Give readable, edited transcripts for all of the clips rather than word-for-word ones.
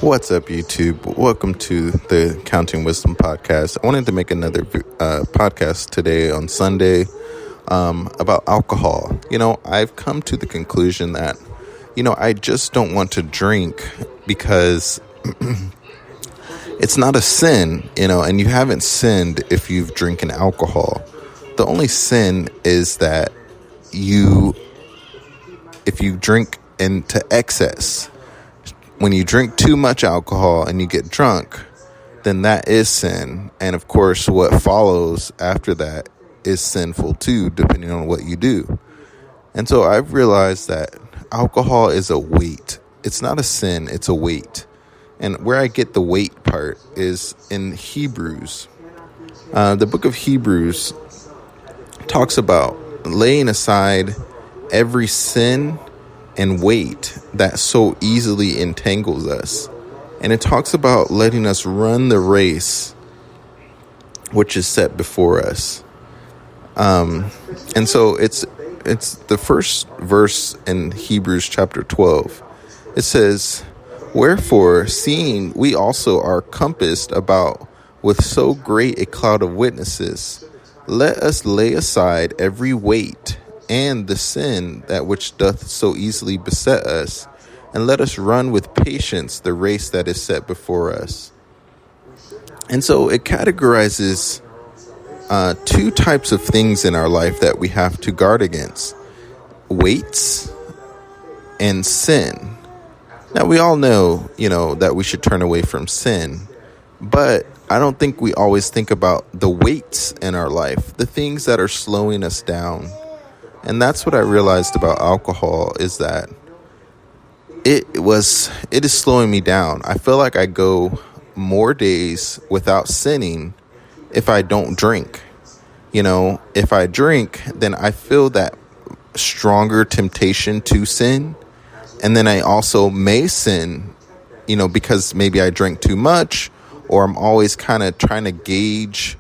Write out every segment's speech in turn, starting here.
What's up, YouTube? Welcome to the Counting Wisdom podcast. I wanted to make another podcast today on Sunday about alcohol. I've come to the conclusion that, I just don't want to drink because it's not a sin, and you haven't sinned if you've drinking alcohol. The only sin is that if you drink into excess. When you drink too much alcohol and you get drunk, then that is sin. And of course, what follows after that is sinful too, depending on what you do. And so I've realized that alcohol is a weight. It's not a sin, it's a weight. And where I get the weight part is in Hebrews. The book of Hebrews talks about laying aside every sin and weight that so easily entangles us. And it talks about letting us run the race which is set before us. And so it's the first verse in Hebrews chapter 12. It says, "Wherefore, seeing we also are compassed about with so great a cloud of witnesses, let us lay aside every weight and the sin that which doth so easily beset us, and let us run with patience the race that is set before us." And so it categorizes two types of things in our life that we have to guard against: weights and sin. Now, we all know, that we should turn away from sin, but I don't think we always think about the weights in our life, the things that are slowing us down. And that's what I realized about alcohol, is that it is slowing me down. I feel like I go more days without sinning if I don't drink. If I drink, then I feel that stronger temptation to sin. And then I also may sin, because maybe I drink too much, or I'm always kind of trying to gauge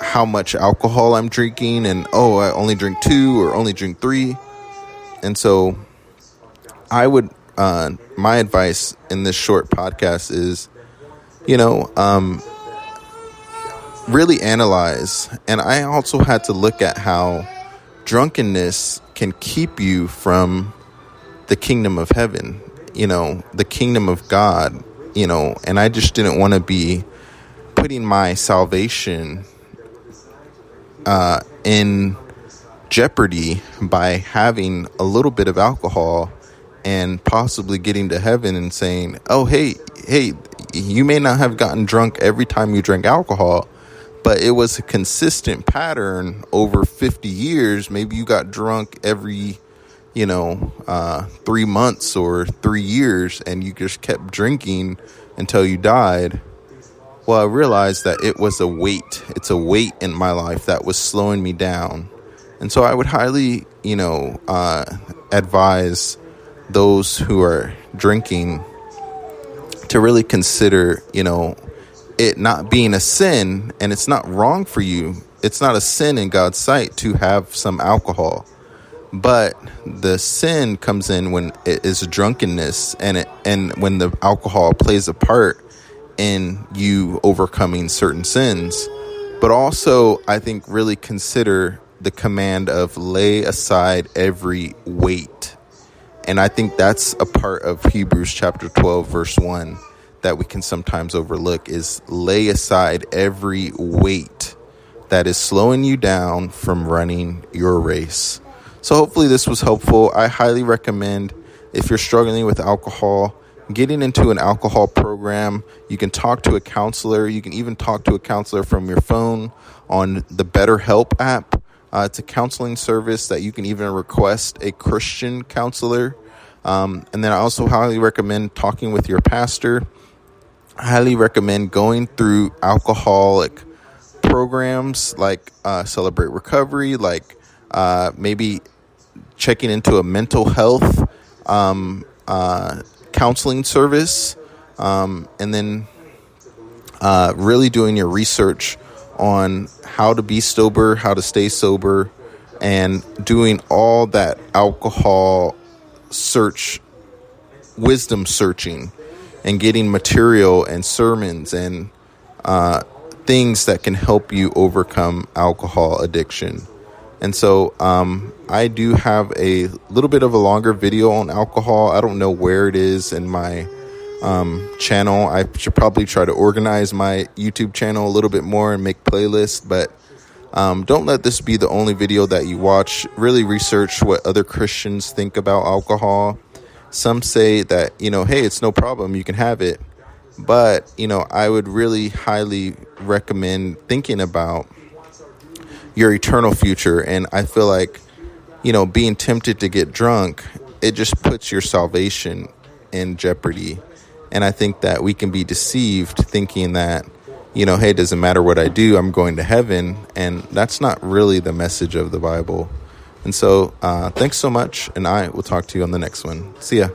how much alcohol I'm drinking, and I only drink 2 or only drink 3. And so I would my advice in this short podcast is really analyze. And I also had to look at how drunkenness can keep you from the kingdom of heaven, the kingdom of God, and I just didn't want to be putting my salvation in jeopardy by having a little bit of alcohol and possibly getting to heaven and saying, hey, you may not have gotten drunk every time you drank alcohol, but it was a consistent pattern over 50 years. Maybe you got drunk every 3 months or 3 years, and you just kept drinking until you died. Well, I realized that it was a weight. It's a weight in my life that was slowing me down. And so I would highly, advise those who are drinking to really consider, it not being a sin, and it's not wrong for you. It's not a sin in God's sight to have some alcohol. But the sin comes in when it is drunkenness, and when the alcohol plays a part in you overcoming certain sins. But also, I think, really consider the command of lay aside every weight. And I think that's a part of Hebrews chapter 12, verse 1 that we can sometimes overlook, is lay aside every weight that is slowing you down from running your race. So hopefully this was helpful. I highly recommend, if you're struggling with alcohol, getting into an alcohol program. You can talk to a counselor. You can even talk to a counselor from your phone on the BetterHelp app. It's a counseling service that you can even request a Christian counselor. And then I also highly recommend talking with your pastor. I highly recommend going through alcoholic programs like Celebrate Recovery, like maybe checking into a mental health counseling service, and then really doing your research on how to be sober, how to stay sober, and doing all that alcohol search wisdom searching and getting material and sermons and things that can help you overcome alcohol addiction. And so I do have a little bit of a longer video on alcohol. I don't know where it is in my channel. I should probably try to organize my YouTube channel a little bit more and make playlists, but don't let this be the only video that you watch. Really research what other Christians think about alcohol. Some say that, hey, it's no problem, you can have it. But, I would really highly recommend thinking about your eternal future. And I feel like, being tempted to get drunk, it just puts your salvation in jeopardy. And I think that we can be deceived thinking that, hey, it doesn't matter what I do, I'm going to heaven. And that's not really the message of the Bible. And so thanks so much. And I will talk to you on the next one. See ya.